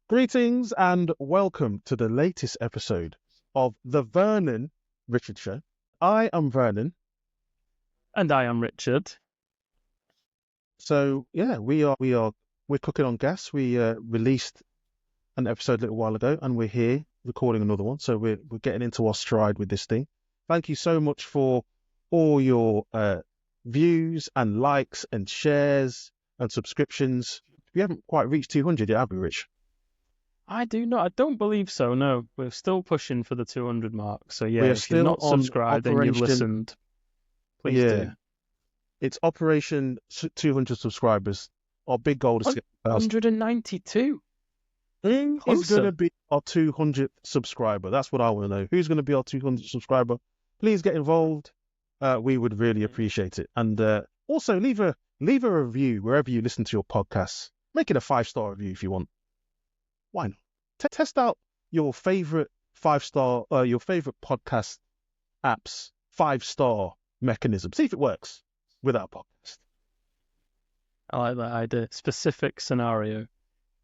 Greetings and welcome to the latest episode of the Vernon Richard Show. I am Vernon. And I am Richard. So yeah, we're cooking on gas. We released an episode a little while ago, and we're here recording another one. So we're getting into our stride with this thing. Thank you so much for all your views and likes and shares and subscriptions. We haven't quite reached 200 yet, have we, Rich? I don't believe so, no. We're still pushing for the 200 mark. So yeah, We are if you're not subscribed and you've listened, please do. It's Operation 200 subscribers. Our big goal is to get 192. Who is going to be our 200th subscriber? That's what I want to know. Who's going to be our 200th subscriber? Please get involved. We would really appreciate it. And also leave a review wherever you listen to your podcasts. Make it a 5-star review if you want. Why not? Test out your favorite 5-star, your favorite podcast apps 5-star mechanism. See if it works with our podcast. I like that idea. Specific scenario.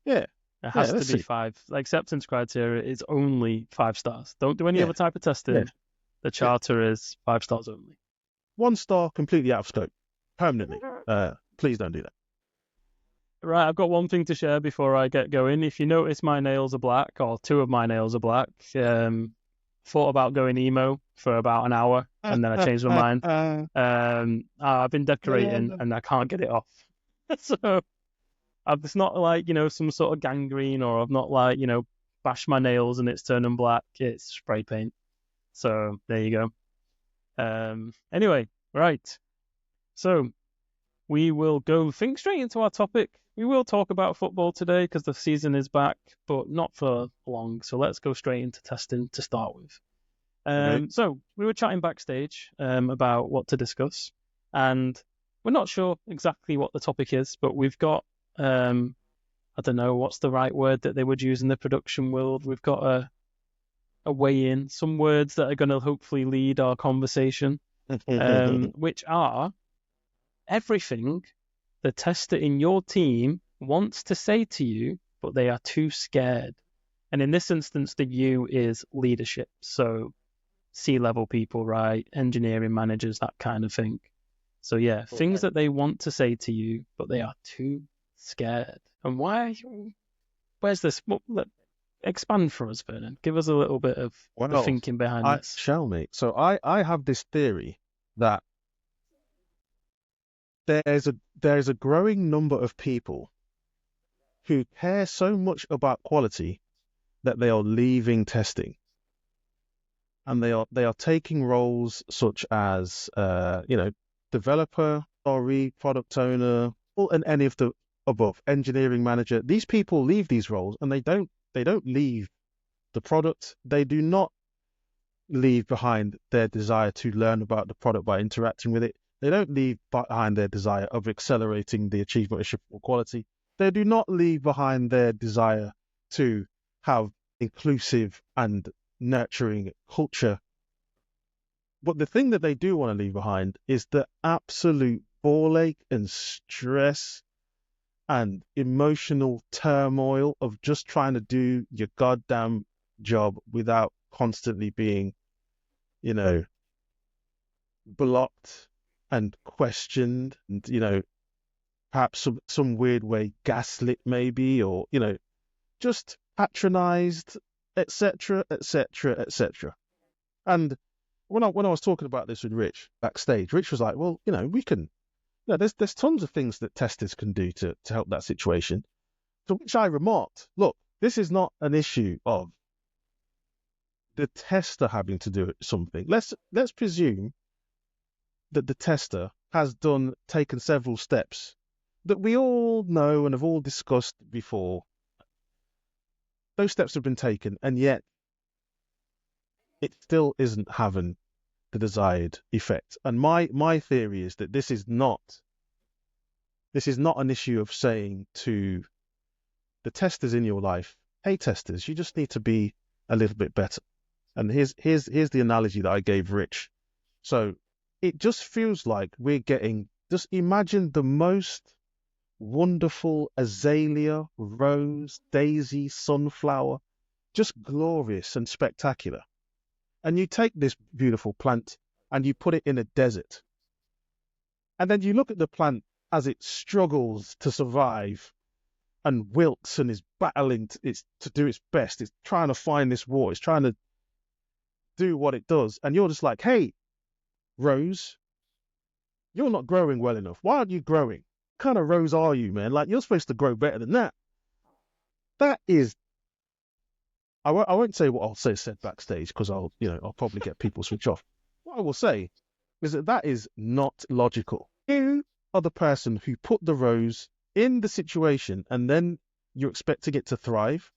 Yeah. It has to be 5. The acceptance criteria is only 5 stars. Don't do any other type of testing. Yeah. The charter is 5 stars only. 1 star, completely out of scope. Permanently. Please don't do that. Right, I've got one thing to share before I get going. If you notice my nails are black, or 2 of my nails are black, thought about going emo for about an hour, and then I changed my mind. I've been decorating, and I can't get it off. So it's not like, some sort of gangrene, or I've not bashed my nails and it's turning black. It's spray paint. So there you go. Anyway, right. So we will go straight into our topic. We will talk about football today because the season is back, but not for long. So let's go straight into testing to start with. Okay. So we were chatting backstage about what to discuss, and we're not sure exactly what the topic is, but we've got, I don't know what's the right word that they would use in the production world. We've got a way in, some words that are going to hopefully lead our conversation, which are everything the tester in your team wants to say to you, but they are too scared. And in this instance, the you is leadership. So C-level people, right? Engineering managers, that kind of thing. So yeah, things that they want to say to you, but they are too scared. And why? Where's this? Expand for us, Vernon. Give us a little bit of the thinking behind this. Shall me? So I have this theory that there's a growing number of people who care so much about quality that they are leaving testing, and they are taking roles such as developer, SRE, product owner, and any of the above, engineering manager. These people leave these roles, and they don't leave the product. They do not leave behind their desire to learn about the product by interacting with it. They don't leave behind their desire of accelerating the achievement of shippable quality. They do not leave behind their desire to have inclusive and nurturing culture. But the thing that they do want to leave behind is the absolute ball ache and stress and emotional turmoil of just trying to do your goddamn job without constantly being, blocked and questioned, and perhaps some weird way gaslit maybe, or just patronized, etc., etc., etc. And when I was talking about this with Rich backstage, Rich was like, well, we can, there's tons of things that testers can do to help that situation. To which I remarked, look, this is not an issue of the tester having to do something. Let's presume that the tester has taken several steps that we all know and have all discussed before. Those steps have been taken, and yet it still isn't having the desired effect. And my theory is that this is not an issue of saying to the testers in your life, hey testers, you just need to be a little bit better. And here's the analogy that I gave Rich. So it just feels like we're getting, just imagine the most wonderful azalea, rose, daisy, sunflower, just glorious and spectacular. And you take this beautiful plant and you put it in a desert. And then you look at the plant as it struggles to survive and wilts and is battling to do its best. It's trying to find this water. It's trying to do what it does. And you're just like, hey, Rose, you're not growing well enough. Why aren't you growing? What kind of rose are you, man? Like, you're supposed to grow better than that. That is, I won't say what I'll say said backstage because I'll probably get people switch off. What I will say is that is not logical. You are the person who put the rose in the situation and then you're expecting it to thrive.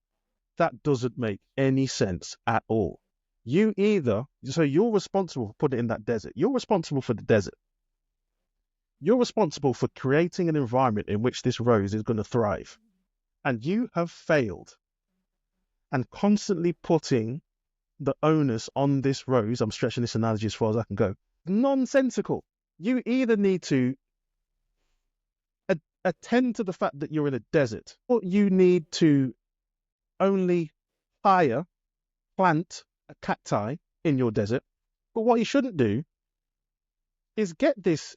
That doesn't make any sense at all. So you're responsible for putting it in that desert. You're responsible for the desert. You're responsible for creating an environment in which this rose is going to thrive. And you have failed. And constantly putting the onus on this rose, I'm stretching this analogy as far as I can go, nonsensical. You either need to attend to the fact that you're in a desert, or you need to only plant a cacti in your desert. But what you shouldn't do is get this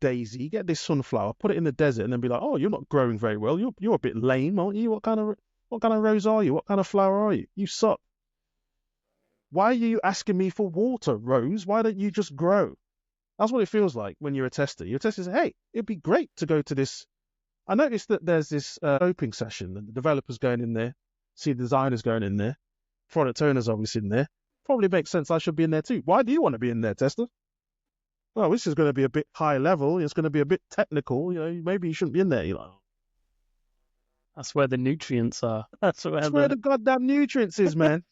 daisy, get this sunflower, put it in the desert, and then be like, oh, you're not growing very well. You're a bit lame, aren't you? What kind of rose are you? What kind of flower are you? You suck. Why are you asking me for water, Rose? Why don't you just grow? That's what it feels like when you're a tester. Your tester says, hey, it'd be great to go to this. I noticed that there's this scoping session, and the developers going in there, see the designers going in there, product owners obviously in there. Probably makes sense I should be in there too. Why do you want to be in there, tester? Well, this is going to be a bit high level. It's going to be a bit technical. Maybe you shouldn't be in there. That's where the nutrients are. That's where the goddamn nutrients is, man.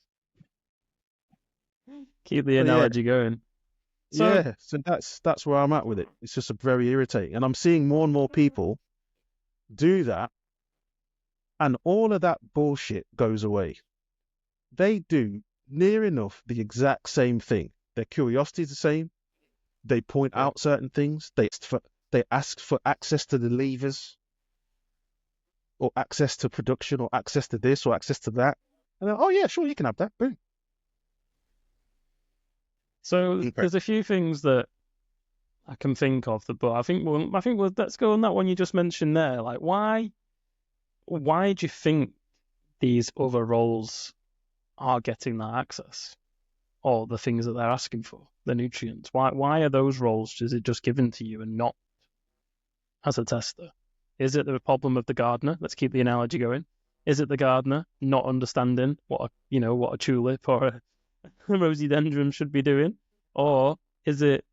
Keep the analogy going. So that's where I'm at with it. It's just very irritating. And I'm seeing more and more people do that, and all of that bullshit goes away. They do near enough the exact same thing. Their curiosity is the same. They point out certain things. They ask for access to the levers, or access to production, or access to this, or access to that. And then, oh yeah, sure, you can have that. Boom. So there's a few things that I can think of, but I think let's go on that one you just mentioned there. Like, why do you think these other roles are getting that access, or the things that they're asking for, the nutrients? Why are those roles just given to you and not as a tester? Is it the problem of the gardener? Let's keep the analogy going. Is it the gardener not understanding what a tulip or a rhododendron should be doing, or is it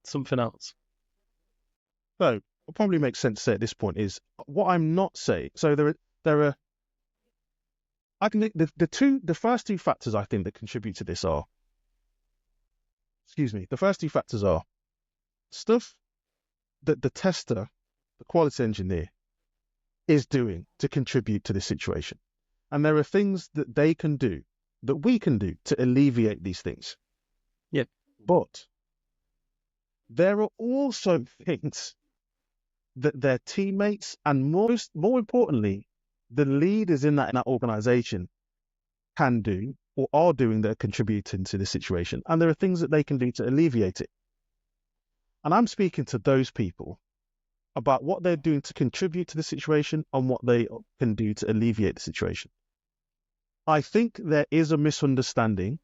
something else? So what probably makes sense to say at this point is what I'm not saying. So there are. I think the first two factors I think that contribute to this are. The first two factors are stuff that the tester, the quality engineer, is doing to contribute to this situation, and there are things that they can do, that we can do to alleviate these things. Yep. But there are also things that their teammates and more importantly, the leaders in that organization can do or are doing that are contributing to the situation. And there are things that they can do to alleviate it. And I'm speaking to those people about what they're doing to contribute to the situation and what they can do to alleviate the situation. I think there is a misunderstanding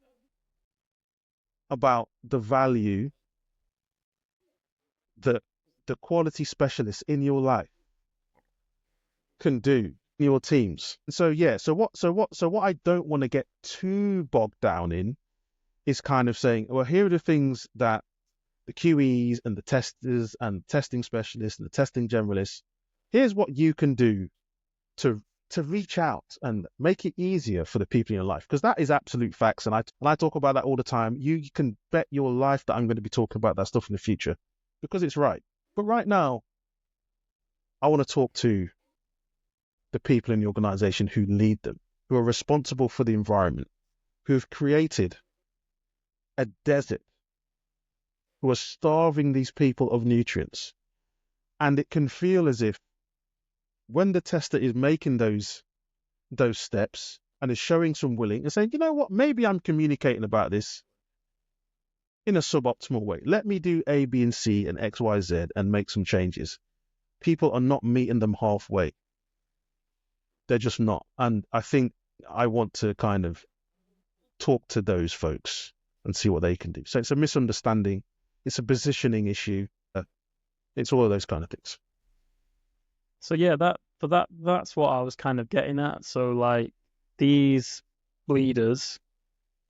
about the value that the quality specialists in your life can do in your teams. So what I don't want to get too bogged down in is kind of saying, well, here are the things that the QEs and the testers and testing specialists and the testing generalists, here's what you can do to reach out and make it easier for the people in your life, because that is absolute facts. And I talk about that all the time. You can bet your life that I'm going to be talking about that stuff in the future because it's right. But right now, I want to talk to the people in the organization who lead them, who are responsible for the environment, who have created a desert, who are starving these people of nutrients. And it can feel as if when the tester is making those steps and is showing some willing and saying, you know what, maybe I'm communicating about this in a suboptimal way. Let me do A, B, and C and X, Y, Z and make some changes. People are not meeting them halfway. They're just not. And I think I want to kind of talk to those folks and see what they can do. So it's a misunderstanding. It's a positioning issue. It's all of those kind of things. So yeah, that's what I was kind of getting at. So like these leaders,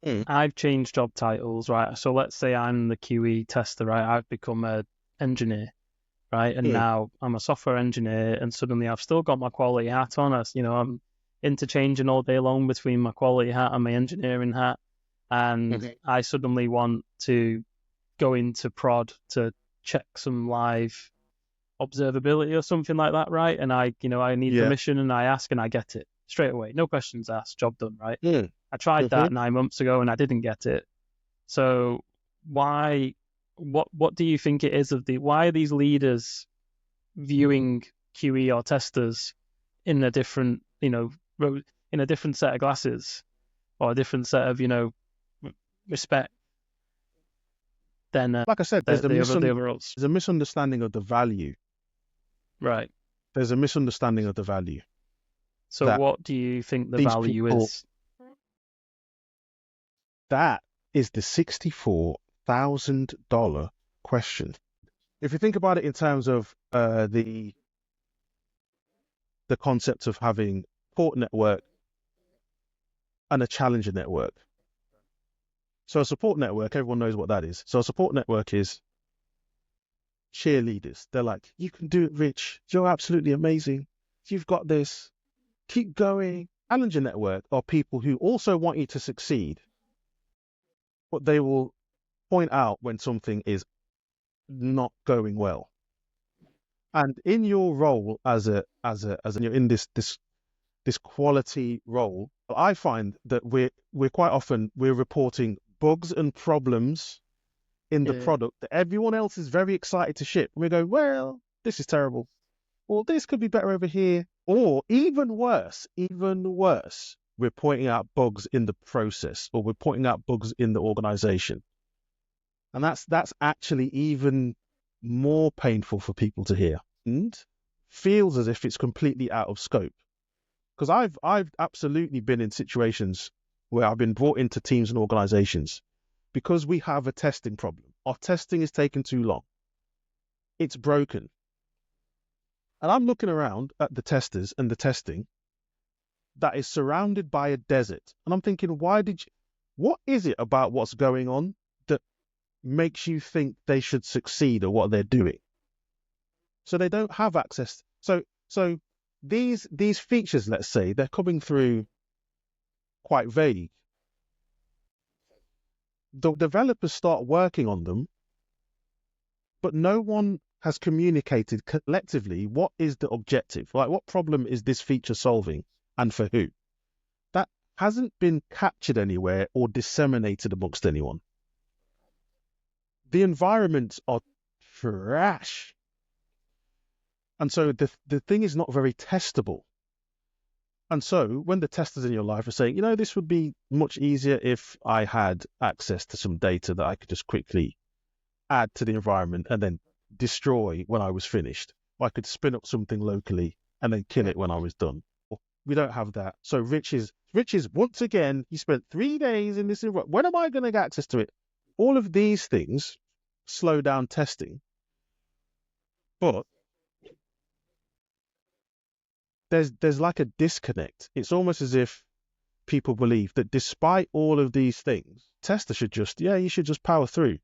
I've changed job titles, right? So let's say I'm the QE tester, right? I've become an engineer, right? And now I'm a software engineer, and suddenly I've still got my quality hat on. I'm interchanging all day long between my quality hat and my engineering hat, and I suddenly want to go into prod to check some live observability or something like that, right? And I need permission, and I ask and I get it straight away, no questions asked, job done, right? I tried that 9 months ago and I didn't get it. So why? What do you think it is why are these leaders viewing QE or testers in a different, in a different set of glasses or a different set of, respect than like I said, there's the overalls? There's a misunderstanding of the value. Right. There's a misunderstanding of the value. So what do you think the value is? That is the $64,000 question. If you think about it in terms of the concept of having support network and a challenger network. So a support network, everyone knows what that is. So a support network is cheerleaders. They're like, you can do it, Rich. You're absolutely amazing. You've got this. Keep going. Challenger network are people who also want you to succeed, but they will point out when something is not going well. And in your role you're in this quality role, I find that we're quite often reporting bugs and problems in the product that everyone else is very excited to ship. And we go, well, this is terrible. Or this could be better over here. Or even worse, we're pointing out bugs in the process, or we're pointing out bugs in the organization. And that's actually even more painful for people to hear, and feels as if it's completely out of scope. Because I've absolutely been in situations where I've been brought into teams and organizations because we have a testing problem. Our testing is taking too long. It's broken. And I'm looking around at the testers and the testing that is surrounded by a desert. And I'm thinking, what is it about what's going on that makes you think they should succeed at what they're doing? So they don't have access. So these features, let's say, they're coming through quite vague. The developers start working on them, but no one has communicated collectively what is the objective, like what problem is this feature solving and for who. That hasn't been captured anywhere or disseminated amongst anyone. The environments are trash. And so the thing is not very testable. And so when the testers in your life are saying, this would be much easier if I had access to some data that I could just quickly add to the environment and then destroy when I was finished. Or I could spin up something locally and then kill it when I was done. We don't have that. So Rich is once again, he spent 3 days in this environment. When am I going to get access to it? All of these things slow down testing. But there's like a disconnect. It's almost as if people believe that despite all of these things, testers should you should just power through.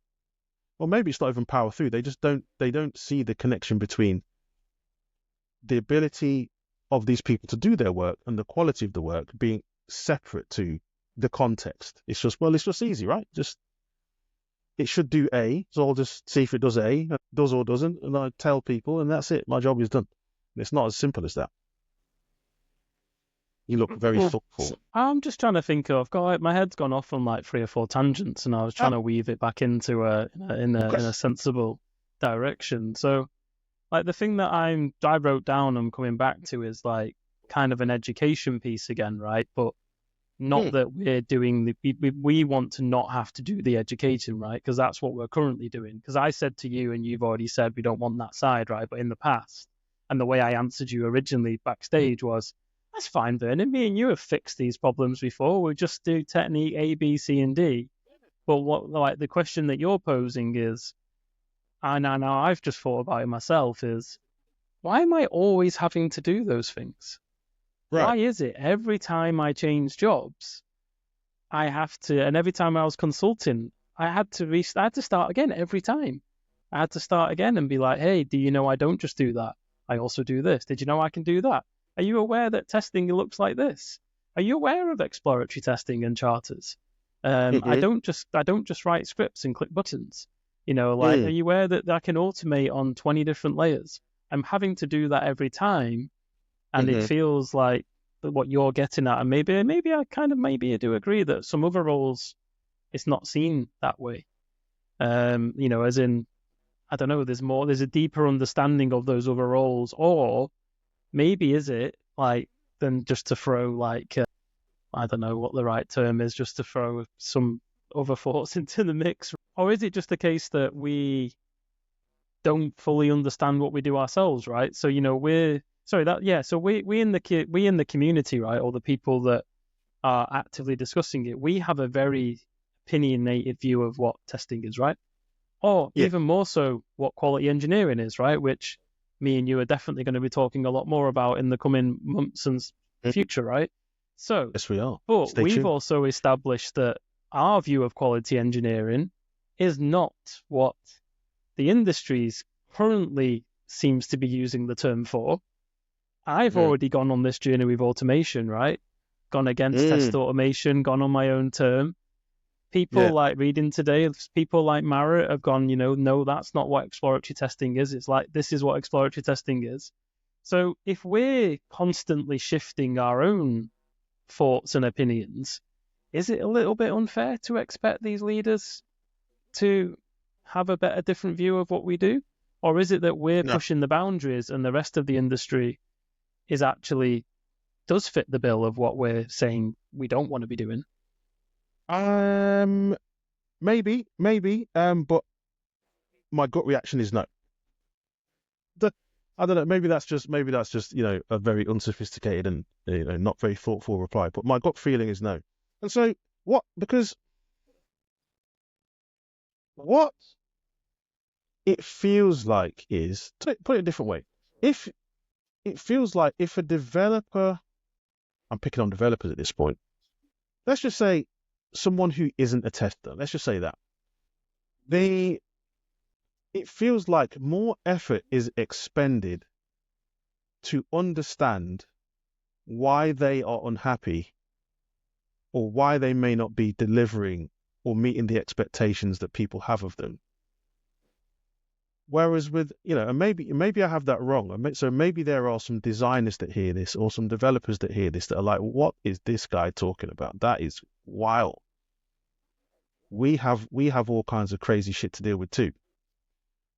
Or maybe it's not even power through. They don't see the connection between the ability of these people to do their work and the quality of the work being separate to the context. It's just easy, right? It should do A, so I'll just see if it does A, does or doesn't, and I tell people, and that's it. My job is done. And it's not as simple as that. You look very thoughtful. I'm just trying to think of. My head's gone off on like 3 or 4 tangents, and I was trying to weave it back into in a sensible direction. So, Like the thing that I wrote down, I'm coming back to is like kind of an education piece again, right? But not that we're doing we want to not have to do the education, right? Because that's what we're currently doing. Because I said to you, and you've already said we don't want that side, right? But in the past, and the way I answered you originally backstage was, that's fine, Vernon. Me and you have fixed these problems before. We just do technique A, B, C, and D. But what, like, the question that you're posing is, and now I've just thought about it myself, is why am I always having to do those things? Right. Why is it every time I change jobs, I have to, and every time I was consulting, I had to start again every time. I had to start again and be like, hey, do you know I don't just do that? I also do this. Did you know I can do that? Are you aware that testing looks like this? Are you aware of exploratory testing and charters? I don't just write scripts and click buttons. Are you aware that I can automate on 20 different layers? I'm having to do that every time, and it feels like what you're getting at. And maybe I do agree that some other roles, it's not seen that way. As in, I don't know, there's a deeper understanding of those other roles, or maybe is it like than just to throw like I don't know what the right term is, just to throw some other thoughts into the mix, or is it just a case that we don't fully understand what we do ourselves, right? So so we in the community, right, or the people that are actively discussing it, we have a very opinionated view of what testing is, right? Or even more so what quality engineering is, right? Which me and you are definitely going to be talking a lot more about in the coming months and future, right? So, yes, we are. But we've also established that our view of quality engineering is not what the industry's currently seems to be using the term for. I've already gone on this journey with automation, right? Gone against test automation, gone on my own term. People like reading today, people like Marriott have gone, no, that's not what exploratory testing is. It's like, this is what exploratory testing is. So if we're constantly shifting our own thoughts and opinions, is it a little bit unfair to expect these leaders to have a different view of what we do? Or is it that we're pushing the boundaries and the rest of the industry does fit the bill of what we're saying we don't want to be doing? Maybe, but my gut reaction is no. I don't know. Maybe that's just a very unsophisticated and not very thoughtful reply. But my gut feeling is no. And so what? Because what it feels like is, to put it a different way, if it feels like if a developer, I'm picking on developers at this point. Let's just say someone who isn't a tester. Let's just say that it feels like more effort is expended to understand why they are unhappy or why they may not be delivering or meeting the expectations that people have of them. Whereas with, and maybe I have that wrong. So maybe there are some designers that hear this or some developers that hear this that are like, what is this guy talking about? That is wild. We have all kinds of crazy shit to deal with too.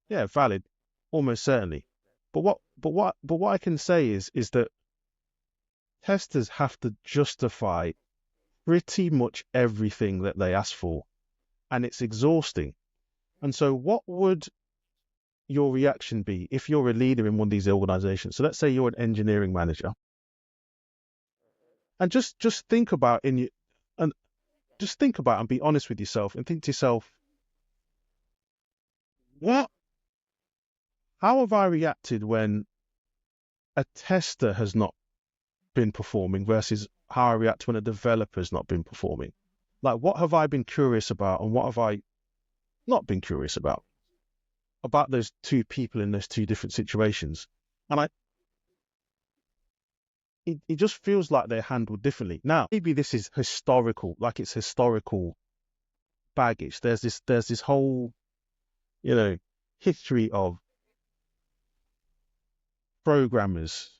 Yeah, valid, almost certainly. But what I can say is that testers have to justify pretty much everything that they ask for, and it's exhausting. And so what would your reaction be if you're a leader in one of these organizations? So let's say you're an engineering manager, and just think about and be honest with yourself and think to yourself, how have I reacted when a tester has not been performing versus how I react when a developer has not been performing? Like, what have I been curious about and what have I not been curious about those two people in those two different situations? And it just feels like they're handled differently. Now, maybe this is historical, like it's historical baggage. There's this whole, history of programmers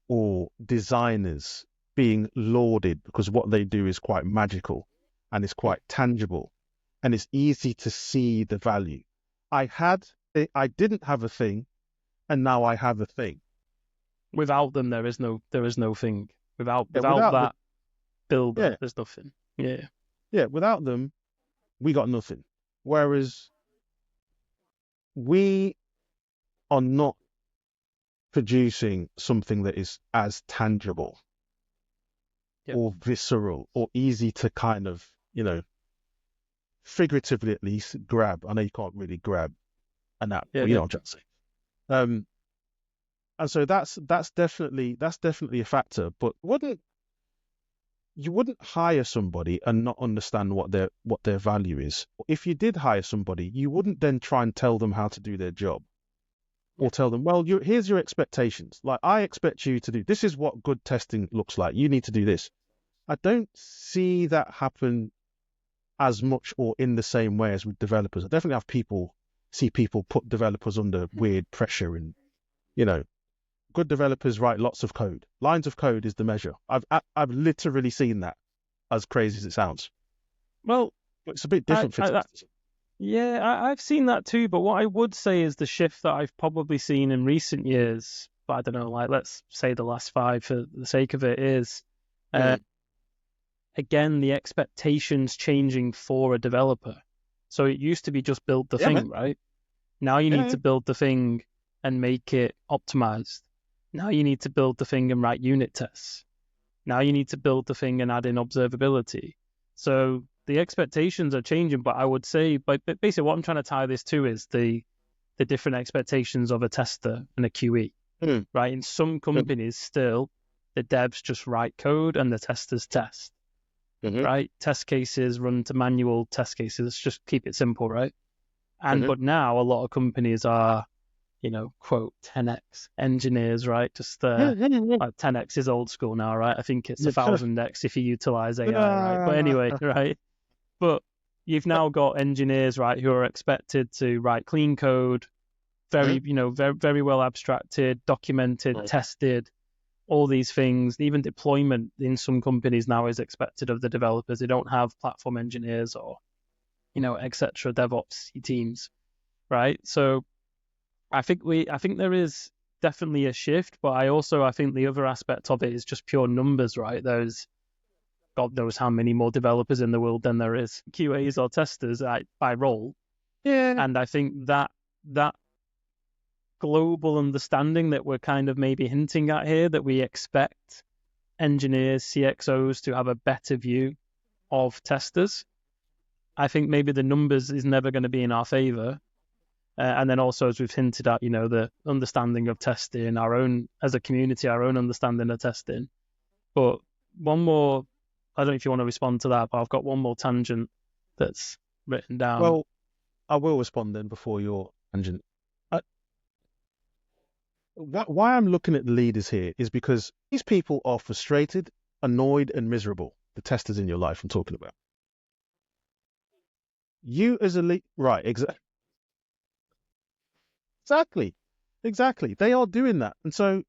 or designers being lauded because what they do is quite magical and it's quite tangible and it's easy to see the value. I didn't have a thing and now I have a thing. Without them, there is no thing. Without Without that builder, yeah, there's nothing. Yeah. yeah, without them, we got nothing. Whereas we are not producing something that is as tangible Yep. or visceral or easy to kind of, figuratively at least grab. I know you can't really grab an app, Yeah, but you yeah. know what I'm trying to say. And so that's definitely a factor. But you wouldn't hire somebody and not understand what their value is. If you did hire somebody, you wouldn't then try and tell them how to do their job. Or tell them, well, here's your expectations. Like, I expect you to do, this is what good testing looks like. You need to do this. I don't see that happen as much or in the same way as with developers. I definitely see people put developers under weird pressure, and, good developers write lots of code. Lines of code is the measure. I've literally seen that, as crazy as it sounds. Well, It's a bit different for testers. Yeah, I've seen that too, but what I would say is the shift that I've probably seen in recent years, but I don't know, like let's say the last 5 for the sake of it, is again the expectations changing for a developer. So it used to be just build the thing, man. right? Now you need to build the thing and make it optimized. Now you need to build the thing and write unit tests. Now you need to build the thing and add in observability. So the expectations are changing, but I would say, but basically what I'm trying to tie this to is the different expectations of a tester and a QE, right? In some companies still, the devs just write code and the testers test, right? Test cases run to manual test cases. Let's just keep it simple, right? And but now a lot of companies are, quote 10x engineers, right? Just like 10x is old school now, right? I think it's 1000x if you utilize AI, right? But anyway, right? But you've now got engineers, right, who are expected to write clean code, very, very, very well abstracted, documented, tested, all these things. Even deployment in some companies now is expected of the developers. They don't have platform engineers or, etc. DevOps teams, right? So I think there is definitely a shift, but I think the other aspect of it is just pure numbers, right? There's God knows how many more developers in the world than there is QAs or testers by role. Yeah. And I think that global understanding that we're kind of maybe hinting at here, that we expect engineers, CXOs to have a better view of testers. I think maybe the numbers is never going to be in our favor. And then also, as we've hinted at, the understanding of testing, our own, as a community, our own understanding of testing. But one more, I don't know if you want to respond to that, but I've got one more tangent that's written down. Well, I will respond then before your tangent. Why I'm looking at the leaders here is because these people are frustrated, annoyed, and miserable. The testers in your life I'm talking about. You as a lead, right? Exactly. They are doing that, and so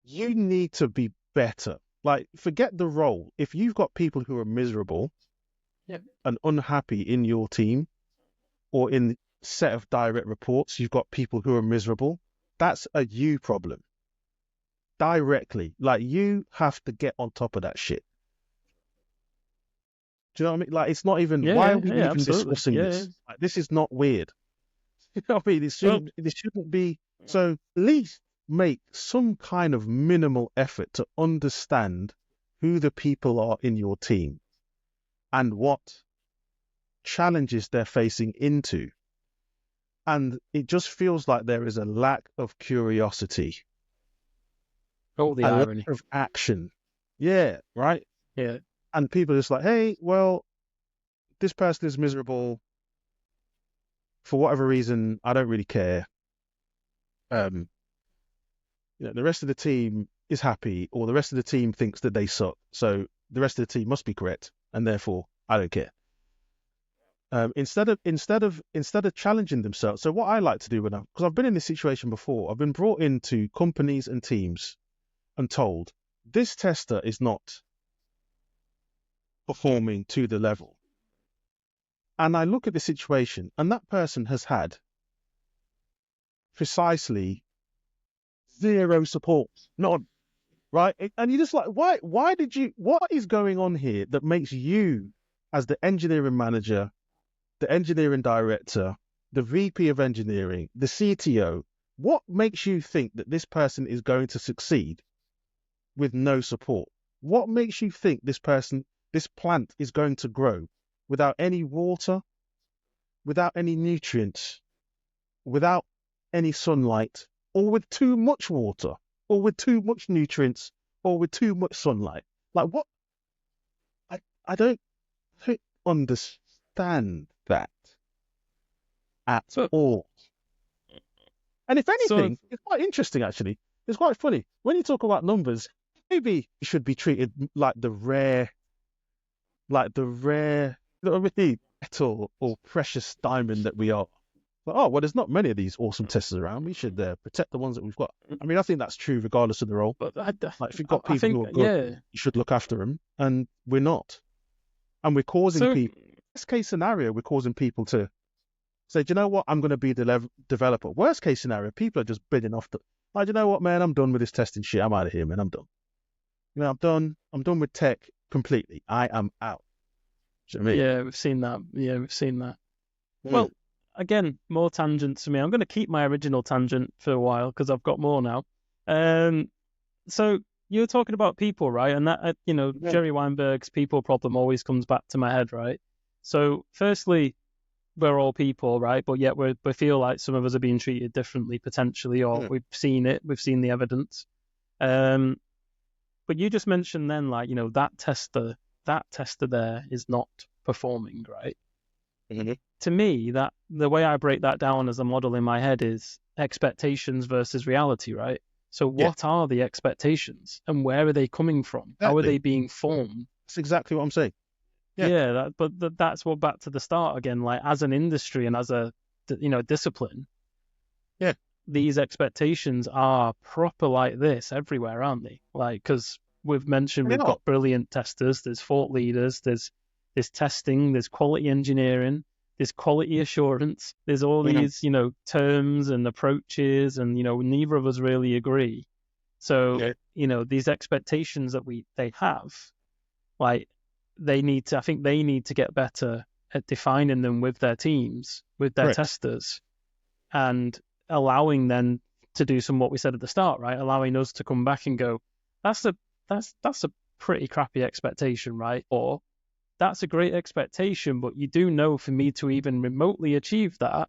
you need to be better. Like, forget the role. If you've got people who are miserable and unhappy in your team, or in set of direct reports, you've got people who are miserable. That's a you problem. Directly, like, you have to get on top of that shit. Do you know what I mean? Like, it's not even, why are we even absolutely. discussing this? Like, this is not weird. You know what I mean? This shouldn't be. So at least make some kind of minimal effort to understand who the people are in your team and what challenges they're facing into. And it just feels like there is a lack of curiosity. Oh, the irony. Lack of action. Yeah, right? Yeah. And people are just like, hey, well, this person is miserable. For whatever reason, I don't really care. The rest of the team is happy, or the rest of the team thinks that they suck. So the rest of the team must be correct, and therefore I don't care. Instead of challenging themselves. So what I like to do because I've been in this situation before, I've been brought into companies and teams and told this tester is not performing to the level. And I look at the situation, and that person has had precisely zero support, none, right? And you're just like, what is going on here that makes you, as the engineering manager, the engineering director, the VP of engineering, the CTO, what makes you think that this person is going to succeed with no support? What makes you think this plant is going to grow without any water, without any nutrients, without any sunlight, or with too much water, or with too much nutrients, or with too much sunlight? Like what? I don't understand that at all. And if anything, it's quite interesting actually. It's quite funny. When you talk about numbers, maybe it should be treated like the rare, you know what I mean, metal or precious diamond that we are. Like, oh, well, there's not many of these awesome testers around. We should protect the ones that we've got. I mean, I think that's true regardless of the role. But like, if you've got people who are good, you should look after them, and we're not. And we're causing people, best case scenario, we're causing people to say, do you know what, I'm going to be the developer. Worst case scenario, people are just bidding off the, like, do you know what, man, I'm done with this testing shit. I'm out of here, man. I'm done. You know, I'm done with tech completely. I am out. Do you know what I mean? Yeah, we've seen that. Well, again, more tangents for me. I'm going to keep my original tangent for a while because I've got more now. So you were talking about people, right? And that, Jerry Weinberg's people problem always comes back to my head, right? So firstly, we're all people, right? But yet we feel like some of us are being treated differently potentially, or we've seen the evidence. But you just mentioned then, like, that tester there is not performing, right? Mm-hmm. To me, that the way I break that down as a model in my head is expectations versus reality, right? So what are the expectations and where are they coming from? Exactly. How are they being formed? That's exactly what I'm saying. But that's what, back to the start again, like as an industry and as a, discipline, these expectations are proper like this everywhere, aren't they? Like, because we've mentioned we've got brilliant testers, there's thought leaders, there's testing, there's quality engineering, there's quality assurance, there's all these, terms and approaches, and, neither of us really agree. So, these expectations that they have, like, they need to get better at defining them with their teams, with their testers, and allowing them to do what we said at the start, right? Allowing us to come back and go, that's a pretty crappy expectation, right? Or that's a great expectation, but you do know for me to even remotely achieve that,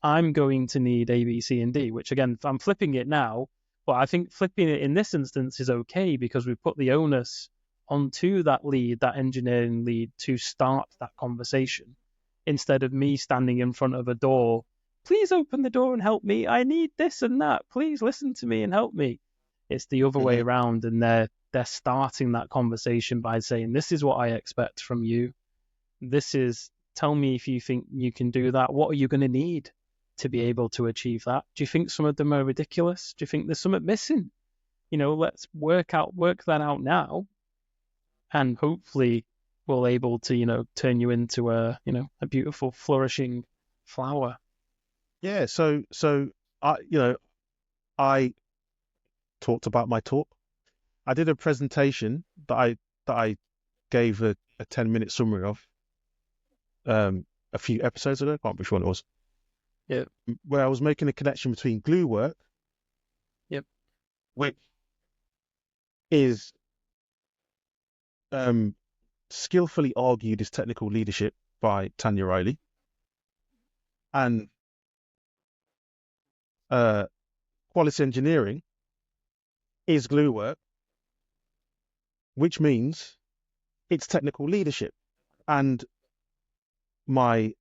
I'm going to need A, B, C, and D, which again, I'm flipping it now, but I think flipping it in this instance is okay because we put the onus onto that engineering lead to start that conversation instead of me standing in front of a door. Please open the door and help me. I need this and that. Please listen to me and help me. It's the other way around, and they're starting that conversation by saying, this is what I expect from you. Tell me if you think you can do that. What are you going to need to be able to achieve that? Do you think some of them are ridiculous? Do you think there's something missing? Let's work that out now. And hopefully we're able to, turn you into a beautiful, flourishing flower. Yeah. So I talked about my talk. I did a presentation that I gave a 10-minute summary of a few episodes ago. I can't remember which one it was. Yeah. Where I was making a connection between glue work. Yep. Which is skillfully argued as technical leadership by Tanya Riley, and quality engineering is glue work, which means it's technical leadership. And my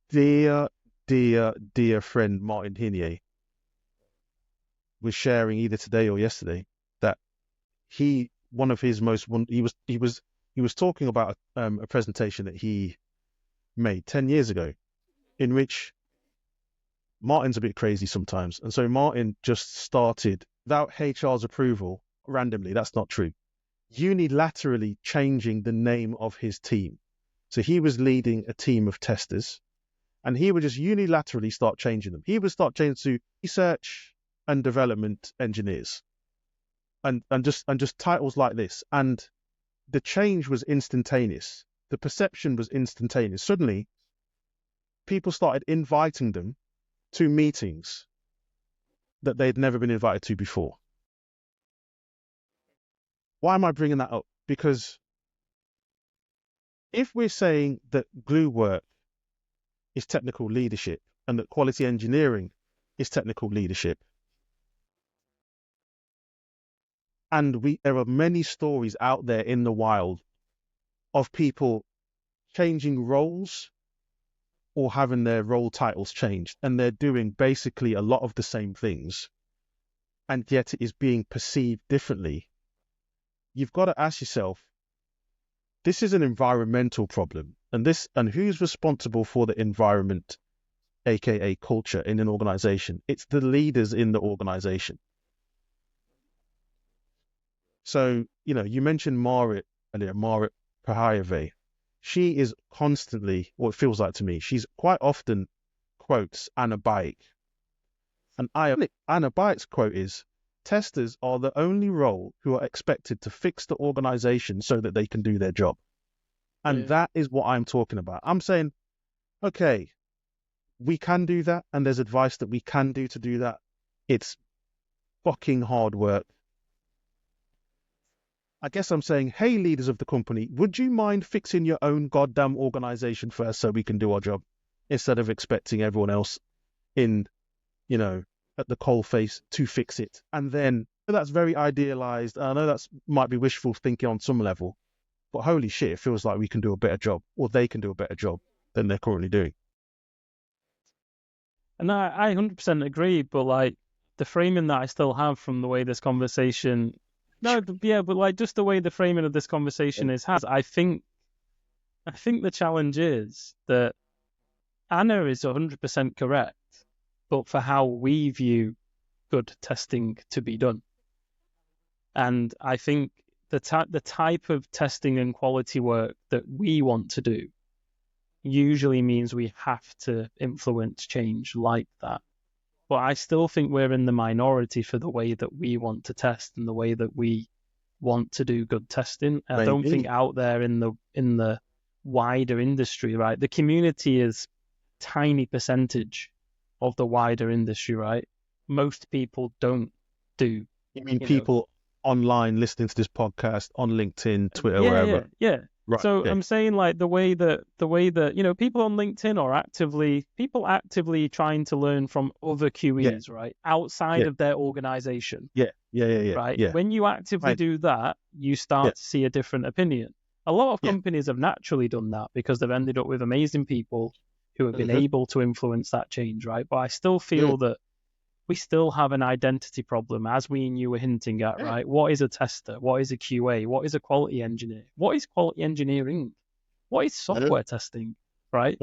dear friend Martin Hinier was sharing either today or yesterday that he was talking about a presentation that he made 10 years ago, in which Martin's a bit crazy sometimes. And so Martin just started, without HR's approval, randomly, that's not true, unilaterally changing the name of his team. So he was leading a team of testers, and he would just unilaterally start changing them. He would start changing to research and development engineers, and just titles like this. And the change was instantaneous. The perception was instantaneous. Suddenly, people started inviting them to meetings that they'd never been invited to before. Why am I bringing that up? Because if we're saying that glue work is technical leadership and that quality engineering is technical leadership, and there are many stories out there in the wild of people changing roles or having their role titles changed, and they're doing basically a lot of the same things, and yet it is being perceived differently. You've got to ask yourself, this is an environmental problem, and who's responsible for the environment, aka culture, in an organization? It's the leaders in the organization. So, you mentioned Marit earlier, Marit Pahayave. She is constantly, or it feels like to me, she's quite often quotes Anna Bayek. And Anna Bayek's quote is, testers are the only role who are expected to fix the organization so that they can do their job. And that is what I'm talking about. I'm saying, okay, we can do that, and there's advice that we can do to do that. It's fucking hard work. I guess I'm saying, hey, leaders of the company, would you mind fixing your own goddamn organization first so we can do our job, instead of expecting everyone else at the coalface to fix it? And then, that's very idealized. I know that's might be wishful thinking on some level, but holy shit, it feels like we can do a better job, or they can do a better job than they're currently doing. And I 100% agree, but like the framing that I still have from the way this conversation, but just the way the framing of this conversation I think the challenge is that Anna is 100% correct, but for how we view good testing to be done. And I think the type of testing and quality work that we want to do usually means we have to influence change like that. But I still think we're in the minority for the way that we want to test and the way that we want to do good testing. I don't think out there in the wider industry, right? The community is a tiny percentage of the wider industry, right? Most people don't do. You mean people online listening to this podcast on LinkedIn, Twitter, wherever? Yeah. Right, so okay. I'm saying like the way that people on LinkedIn are actively trying to learn from other QEs, right, outside of their organization. Yeah. Right. Yeah. When you actively do that, you start to see a different opinion. A lot of companies have naturally done that because they've ended up with amazing people who have been able to influence that change, right? But I still feel that we still have an identity problem, as we and you were hinting at, right? What is a tester? What is a QA? What is a quality engineer? What is quality engineering? What is software testing, right?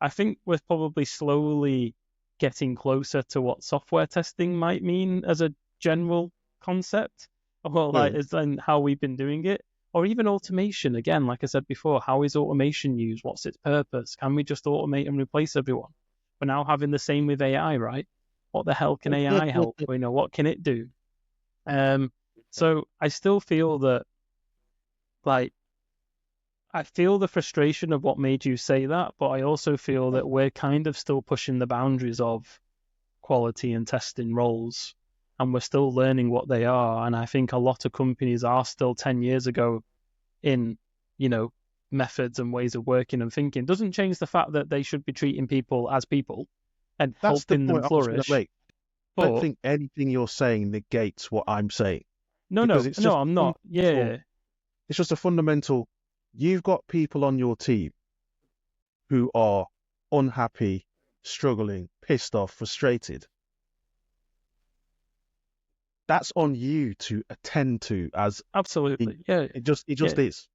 I think we're probably slowly getting closer to what software testing might mean as a general concept, or as in how we've been doing it, or even automation. Again, like I said before, how is automation used? What's its purpose? Can we just automate and replace everyone? We're now having the same with AI, right? What the hell can AI help? What can it do? So I still feel that, I feel the frustration of what made you say that, but I also feel that we're kind of still pushing the boundaries of quality and testing roles, and we're still learning what they are. And I think a lot of companies are still 10 years ago in, methods and ways of working and thinking. Doesn't change the fact that they should be treating people as people and helping them flourish. I don't think anything you're saying negates what I'm saying. No, I'm not. Yeah. It's just a fundamental. You've got people on your team who are unhappy, struggling, pissed off, frustrated. That's on you to attend to as absolutely. It just is.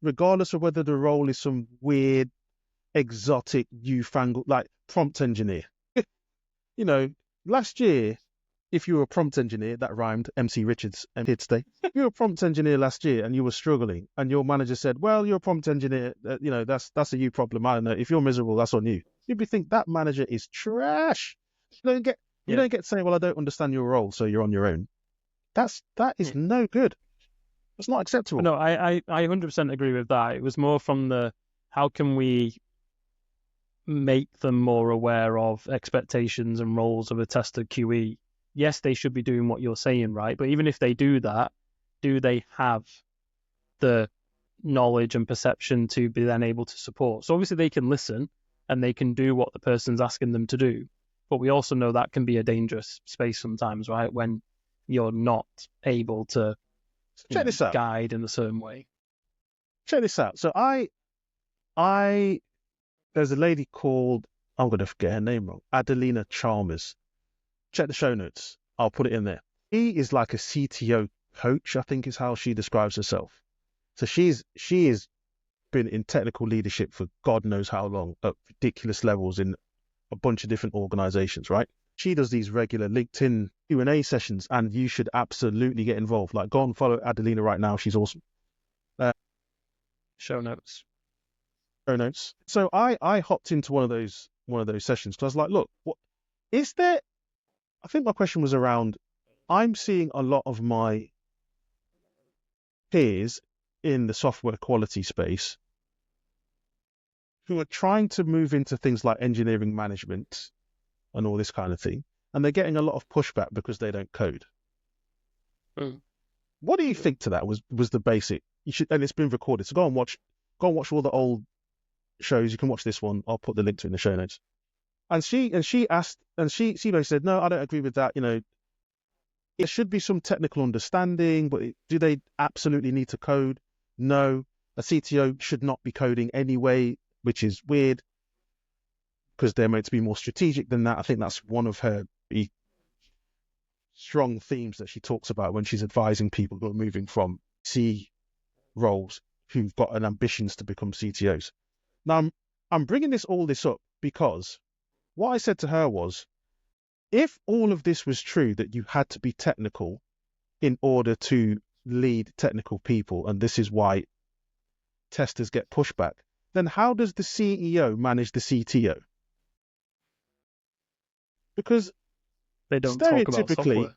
Regardless of whether the role is some weird, exotic, newfangled, like prompt engineer. Last year, if you were a prompt engineer, that rhymed, MC Richards and here to stay. If you were a prompt engineer last year and you were struggling and your manager said, well, you're a prompt engineer, that's a you problem. I don't know. If you're miserable, that's on you. You'd be think that manager is trash. You don't get to say, well, I don't understand your role, so you're on your own. That is no good. It's not acceptable. No, I 100% agree with that. It was more from the, how can we make them more aware of expectations and roles of a tester QE? Yes, they should be doing what you're saying, right? But even if they do that, do they have the knowledge and perception to be then able to support? So obviously they can listen and they can do what the person's asking them to do. But we also know that can be a dangerous space sometimes, right? When you're not able to this out. Guide in a certain way. Check this out. So there's a lady called, I'm going to forget her name wrong, Adelina Chalmers. Check the show notes. I'll put it in there. She is like a CTO coach, I think is how she describes herself. So she has been in technical leadership for God knows how long, at ridiculous levels in a bunch of different organizations, right? She does these regular LinkedIn Q&A sessions, and you should absolutely get involved. Like, go and follow Adelina right now. She's awesome. Show notes. So I hopped into one of those sessions because I was like, look, what is there? I think my question was around, I'm seeing a lot of my peers in the software quality space who are trying to move into things like engineering management and all this kind of thing, and they're getting a lot of pushback because they don't code. What do you think to that? Was the basic? You should, and it's been recorded, so go and watch all the old shows. You can watch this one. I'll put the link to it in the show notes. And she asked, and she basically said, no, I don't agree with that. There should be some technical understanding, but do they absolutely need to code? No, a CTO should not be coding anyway, which is weird because they're meant to be more strategic than that. I think that's one of her strong themes that she talks about when she's advising people who are moving from C roles who've got an ambitions to become CTOs. Now, I'm bringing all this up because what I said to her was, if all of this was true, that you had to be technical in order to lead technical people, and this is why testers get pushback, then how does the CEO manage the CTO? Because they don't talk about software.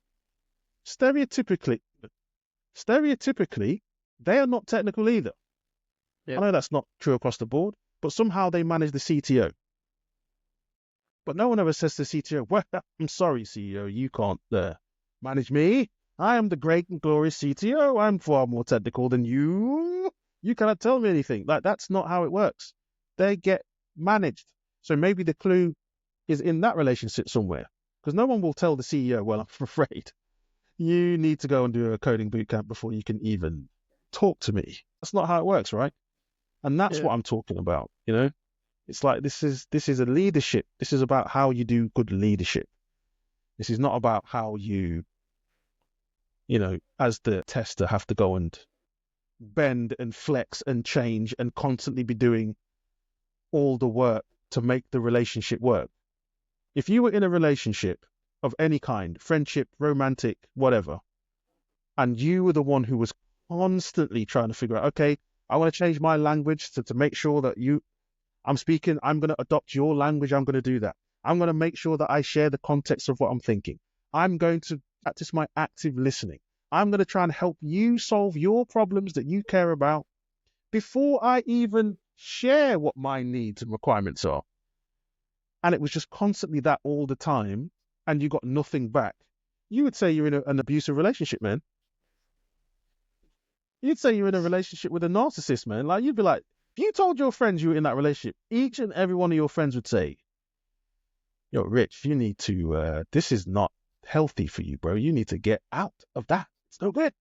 Stereotypically, they are not technical either. I know that's not true across the board, but somehow they manage the CTO. But no one ever says to the CTO, well, I'm sorry, CEO, you can't manage me. I am the great and glorious CTO. I'm far more technical than you. You cannot tell me anything. That's not how it works. They get managed. So maybe the clue is in that relationship somewhere. Because no one will tell the CEO, well, I'm afraid you need to go and do a coding bootcamp before you can even talk to me. That's not how it works, right? And that's what I'm talking about, It's like this is a leadership. This is about how you do good leadership. This is not about how you, as the tester, have to go and bend and flex and change and constantly be doing all the work to make the relationship work. If you were in a relationship of any kind, friendship, romantic, whatever, and you were the one who was constantly trying to figure out, okay, I want to change my language to make sure that I'm speaking, I'm going to adopt your language, I'm going to do that. I'm going to make sure that I share the context of what I'm thinking. I'm going to practice my active listening. I'm going to try and help you solve your problems that you care about before I even share what my needs and requirements are. And it was just constantly that all the time, and you got nothing back. You would say you're in an abusive relationship, man. You'd say you're in a relationship with a narcissist, man. Like, you'd be like, if you told your friends you were in that relationship, each and every one of your friends would say, yo, Rich, you need to, this is not healthy for you, bro. You need to get out of that. It's no good.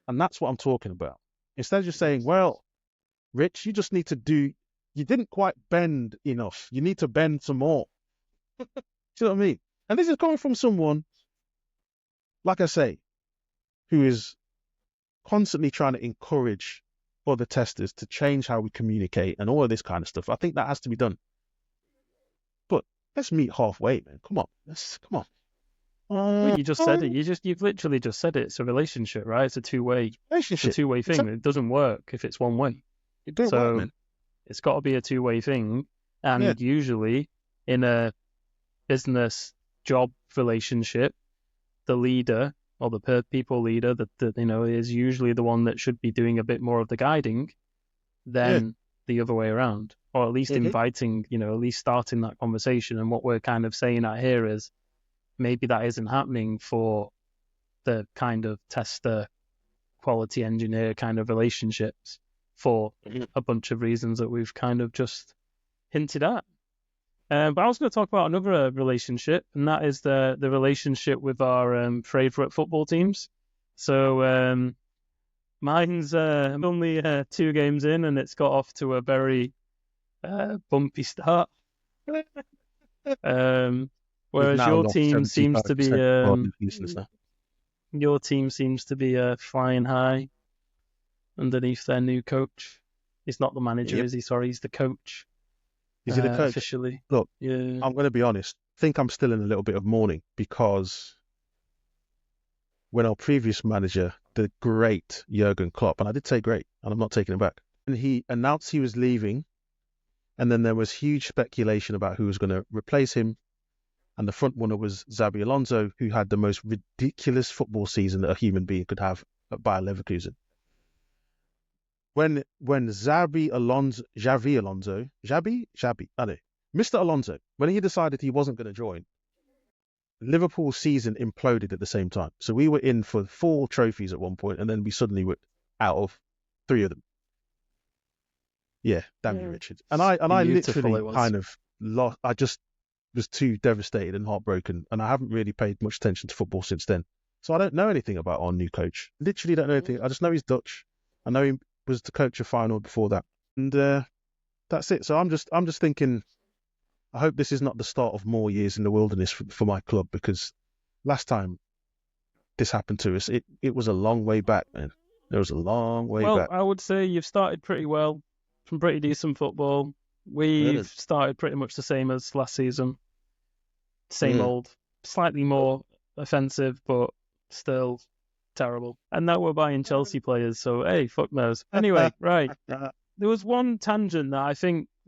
And that's what I'm talking about. Instead of just saying, well, Rich, you just need to you didn't quite bend enough. You need to bend some more. Do you know what I mean? And this is coming from someone, like I say, who is constantly trying to encourage other testers to change how we communicate and all of this kind of stuff. I think that has to be done. But let's meet halfway, man. Come on. Well, you just said it. You've literally just said it. It's a relationship, right? It's a two-way relationship. thing. Exactly. It doesn't work if it's one way. It don't work, man. It's got to be a two-way thing. And Yeah. usually in a business job relationship, the leader or the people leader that is usually the one that should be doing a bit more of the guiding than the other way around, or at least inviting, at least starting that conversation. And what we're kind of saying out here is maybe that isn't happening for the kind of tester, quality engineer kind of relationships for a bunch of reasons that we've kind of just hinted at. But I was going to talk about another relationship, and that is the relationship with our favourite football teams. So mine's only 2 games in, and it's got off to a very bumpy start. Whereas your team seems to be flying high underneath their new coach. He's not the manager, is he? Sorry, he's the coach. Is he the coach? Officially. Look, yeah. I'm going to be honest. I think I'm still in a little bit of mourning because when our previous manager, the great Jurgen Klopp, and I did say great, and I'm not taking it back, and he announced he was leaving, and then there was huge speculation about who was going to replace him, and the front runner was Xabi Alonso, who had the most ridiculous football season that a human being could have at Bayer Leverkusen. When Mr. Alonso, when he decided he wasn't going to join, Liverpool's season imploded at the same time. So we were in for 4 trophies at one point, and then we suddenly were out of 3 of them. Yeah, damn you, Richard. And I literally kind of lost. I just was too devastated and heartbroken, and I haven't really paid much attention to football since then. So I don't know anything about our new coach. Literally don't know anything. I just know he's Dutch. I know he was the coach of Feyenoord before that, and that's it. So I'm just thinking, I hope this is not the start of more years in the wilderness for my club, because last time this happened to us, it was a long way back, man. There was a long way back. Well, I would say you've started pretty well, some pretty decent football. We've started pretty much the same as last season. Same old, slightly more offensive, but still terrible. And now we're buying Chelsea players, so hey, fuck knows. Anyway, right. There was one tangent that I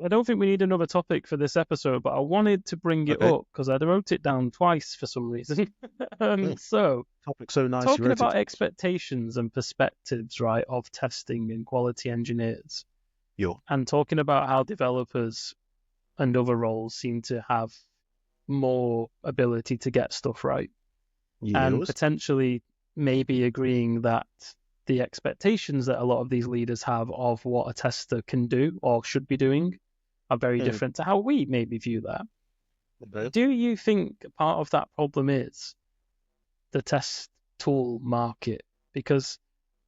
don't think we need another topic for this episode, but I wanted to bring it up because I wrote it down twice for some reason. So, topic so nice. Talking about expectations and perspectives, right, of testing and quality engineers, and talking about how developers and other roles seem to have more ability to get stuff right, and potentially maybe agreeing that the expectations that a lot of these leaders have of what a tester can do or should be doing are very different to how we maybe view that. Do you think part of that problem is the test tool market? Because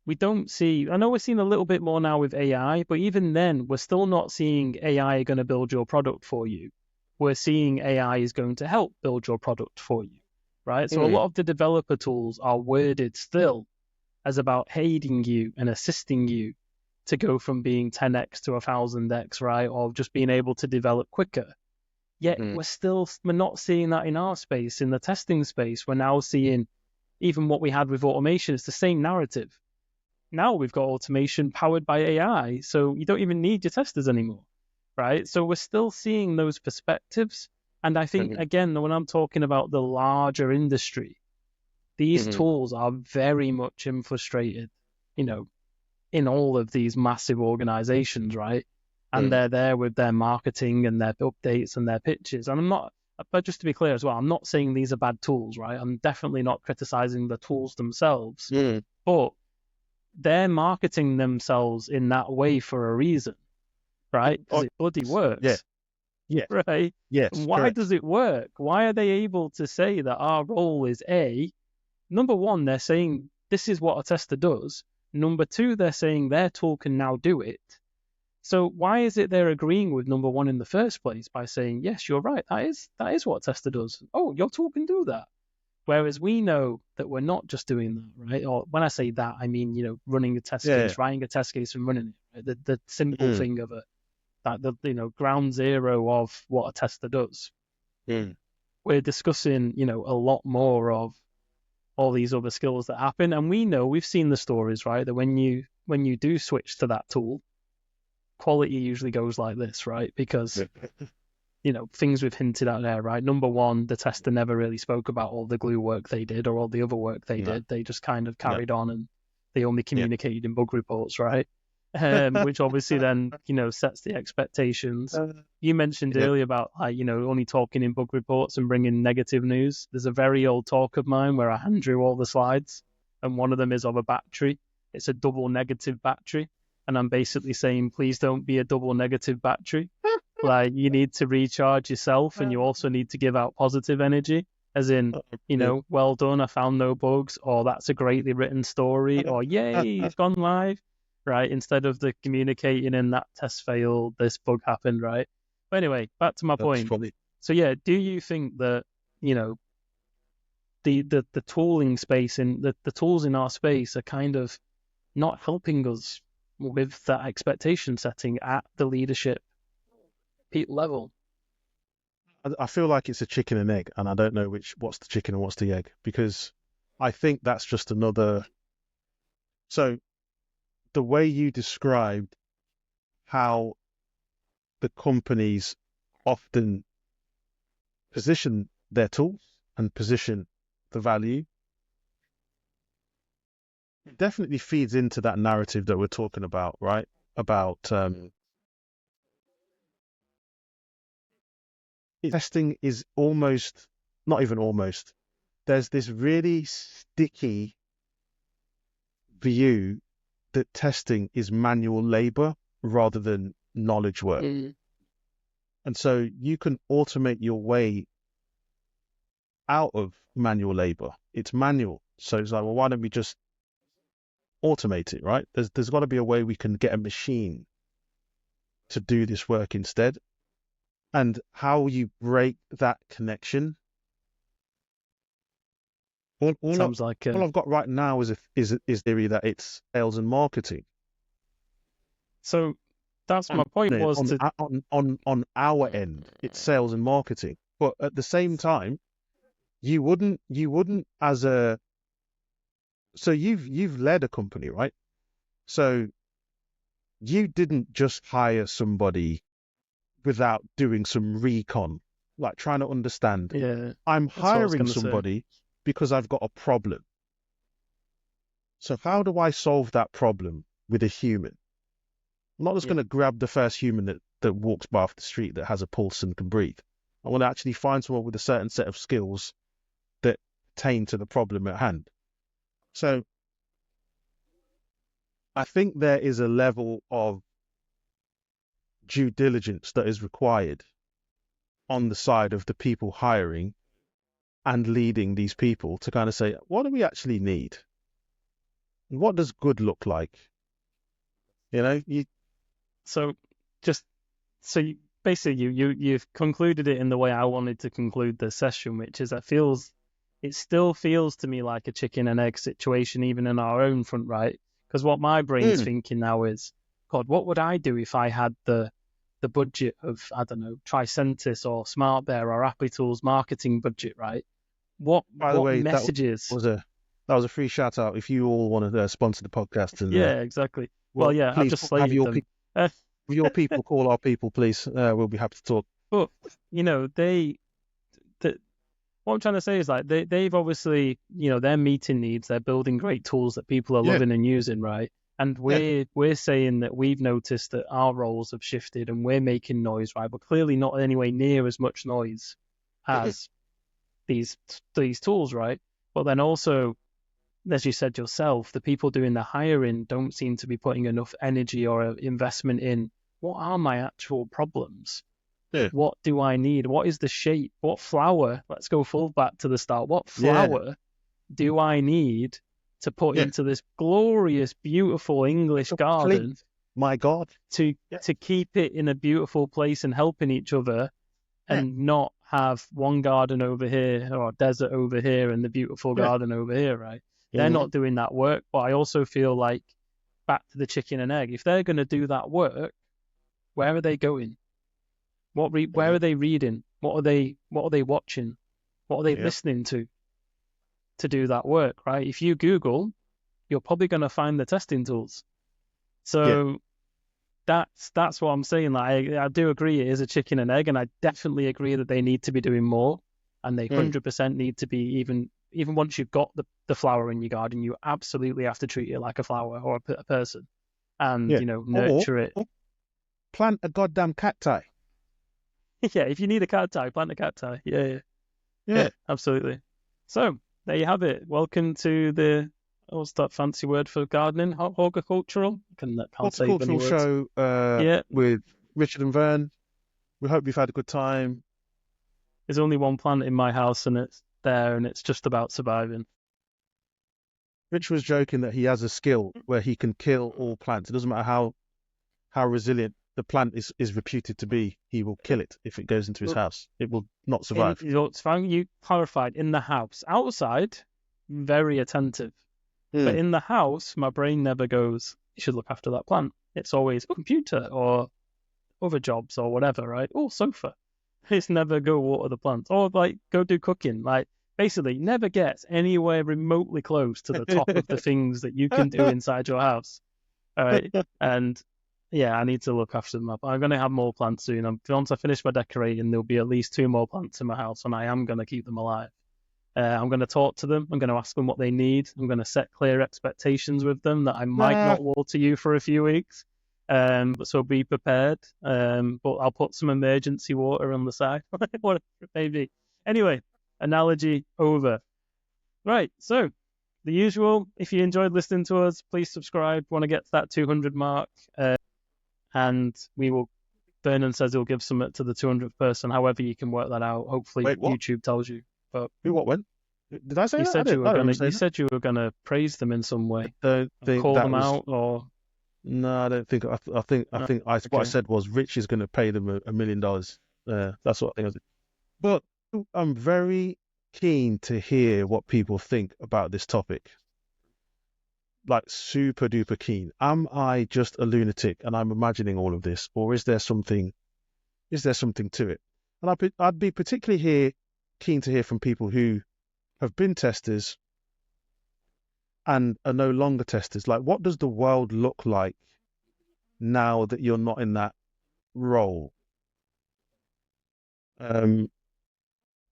we don't see, I know we're seeing a little bit more now with AI, but even then, we're still not seeing AI going to build your product for you. We're seeing AI is going to help build your product for you, right? So a lot of the developer tools are worded still as about aiding you and assisting you to go from being 10x to 1000x, right? Or just being able to develop quicker. Yet we're not seeing that in our space, in the testing space. We're now seeing even what we had with automation. It's the same narrative. Now we've got automation powered by AI, so you don't even need your testers anymore, right? So we're still seeing those perspectives. And I think, again, when I'm talking about the larger industry, these tools are very much infiltrated, in all of these massive organizations, right? And they're there with their marketing and their updates and their pitches. And but just to be clear as well, I'm not saying these are bad tools, right? I'm definitely not criticizing the tools themselves, but they're marketing themselves in that way for a reason, right? Because it bloody works. Yeah. Right? Yes. Why does it work? Why are they able to say that our role is number one, they're saying this is what a tester does. Number two, they're saying their tool can now do it. So why is it they're agreeing with number one in the first place by saying, yes, you're right, that is what a tester does. Oh, your tool can do that. Whereas we know that we're not just doing that, right? Or when I say that, I mean, running a test case, writing a test case and running it. Right? The simple thing of it, that ground zero of what a tester does. we're discussing, a lot more of all these other skills that happen. And we've seen the stories, right? That when you do switch to that tool, quality usually goes like this, right? Because things we've hinted at there, right? Number one, the tester never really spoke about all the glue work they did or all the other work they did. They just kind of carried on, and they only communicated in bug reports, right? Which obviously then, sets the expectations. You mentioned earlier about, only talking in bug reports and bringing negative news. There's a very old talk of mine where I hand drew all the slides, and one of them is of a battery. It's a double negative battery. And I'm basically saying, please don't be a double negative battery. Like, you need to recharge yourself, and you also need to give out positive energy, as in, well done, I found no bugs, or that's a greatly written story, or yay, it's gone live, right? Instead of the communicating in that test failed, this bug happened, right? But anyway, back to my point. Funny. So yeah, do you think that, the tooling space and the tools in our space are kind of not helping us with that expectation setting at the leadership level? I feel like it's a chicken and egg, and I don't know what's the chicken and what's the egg, because I think that's just another. So the way you described how the companies often position their tools and position the value, it definitely feeds into that narrative that we're talking about, right? About testing is almost, not even almost, there's this really sticky view that testing is manual labor rather than knowledge work. And so you can automate your way out of manual labor. It's manual. So it's like, well, why don't we just automate it, right? There's got to be a way we can get a machine to do this work instead. And how you break that connection. All I've got right now is theory that it's sales and marketing. So that's my point. On our end, it's sales and marketing. But at the same time, you wouldn't as a. So you've led a company, right? So you didn't just hire somebody without doing some recon, like trying to understand. Yeah, I'm hiring somebody because I've got a problem. So how do I solve that problem with a human? I'm not just going to grab the first human that walks by off the street that has a pulse and can breathe. I want to actually find someone with a certain set of skills that pertain to the problem at hand. So I think there is a level of due diligence that is required on the side of the people hiring and leading these people to kind of say, what do we actually need? And what does good look like? Basically you've concluded it in the way I wanted to conclude the session, which is it still feels to me like a chicken and egg situation, even in our own front, right? Because what my brain's thinking now is, God, what would I do if I had the budget of, I don't know, Tricentis or SmartBear or Applitools marketing budget, right? By the way, messages? That was a free shout out if you all want to sponsor the podcast. And exactly. Well, I've just slated them. Your people call our people, please. We'll be happy to talk. But what I'm trying to say is, like, they've obviously, they're meeting needs. They're building great tools that people are loving and using, right? And we're saying that we've noticed that our roles have shifted and we're making noise, right? But clearly not anywhere near as much noise as these tools, right? But then also, as you said yourself, the people doing the hiring don't seem to be putting enough energy or investment in, what are my actual problems? Yeah. What do I need? What is the shape? What flower? Let's go full back to the start. What flower do I need to put into this glorious, beautiful English garden? My God. To keep it in a beautiful place and helping each other, and not have one garden over here or a desert over here and the beautiful garden over here, right? They're not doing that work. But I also feel like, back to the chicken and egg, if they're going to do that work, where are they going? Where are they reading? What are they watching? What are they Yeah. listening to do that work, right? If you Google, you're probably going to find the testing tools. So that's what I'm saying. Like, I do agree it is a chicken and egg, and I definitely agree that they need to be doing more, and they 100% need to be even once you've got the flower in your garden, you absolutely have to treat it like a flower or a person, and Yeah. nurture it. Or plant a goddamn cacti. Yeah, if you need a cacti, plant a cacti. Yeah, Yeah. absolutely. So there you have it. Welcome to what's that fancy word for gardening? Horticultural? Can't say any Horticultural words. show with Richard and Vern. We hope you've had a good time. There's only one plant in my house, and it's there, and it's just about surviving. Rich was joking that he has a skill where he can kill all plants. It doesn't matter how resilient the plant is reputed to be. He will kill it if it goes into his house. It will not survive. It's fine. You clarified in the house. Outside, very attentive. But in the house, my brain never goes, you should look after that plant. It's always computer or other jobs or whatever, right? Oh, sofa. It's never go water the plants or like go do cooking. Like basically never gets anywhere remotely close to the top of the things that you can do inside your house. All right. And yeah, I need to look after them up. I'm going to have more plants soon. Once I finish my decorating, there'll be at least 2 more plants in my house, and I am going to keep them alive. I'm going to talk to them. I'm going to ask them what they need. I'm going to set clear expectations with them that I might not water you for a few weeks. So be prepared. But I'll put some emergency water on the side, whatever it may be. Anyway, analogy over. Right, so the usual. If you enjoyed listening to us, please subscribe. Want to get to that 200 mark, and we will. Vernon says he'll give some to the 200th person. However, you can work that out. Hopefully, YouTube tells you. But what went? Did I say you that? said you said you were gonna praise them in some way. Don't think call that them was... out or No, I don't think. I think what I said was Rich is going to pay them $1 million. That's what I think I said. But I'm very keen to hear what people think about this topic. Like super duper keen. Am I just a lunatic and I'm imagining all of this, or is there something to it? And I'd be particularly keen to hear from people who have been testers and are no longer testers. Like, what does the world look like now that you're not in that role?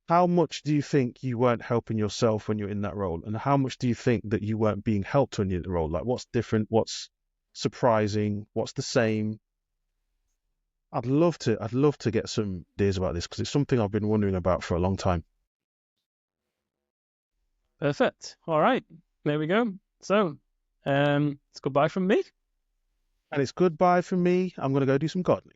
How much do you think you weren't helping yourself when you're in that role? And how much do you think that you weren't being helped when you're in the role? Like, what's different? What's surprising? What's the same? I'd love to get some ideas about this because it's something I've been wondering about for a long time. Perfect. All right, there we go. So, it's goodbye from me. And it's goodbye from me. I'm going to go do some gardening.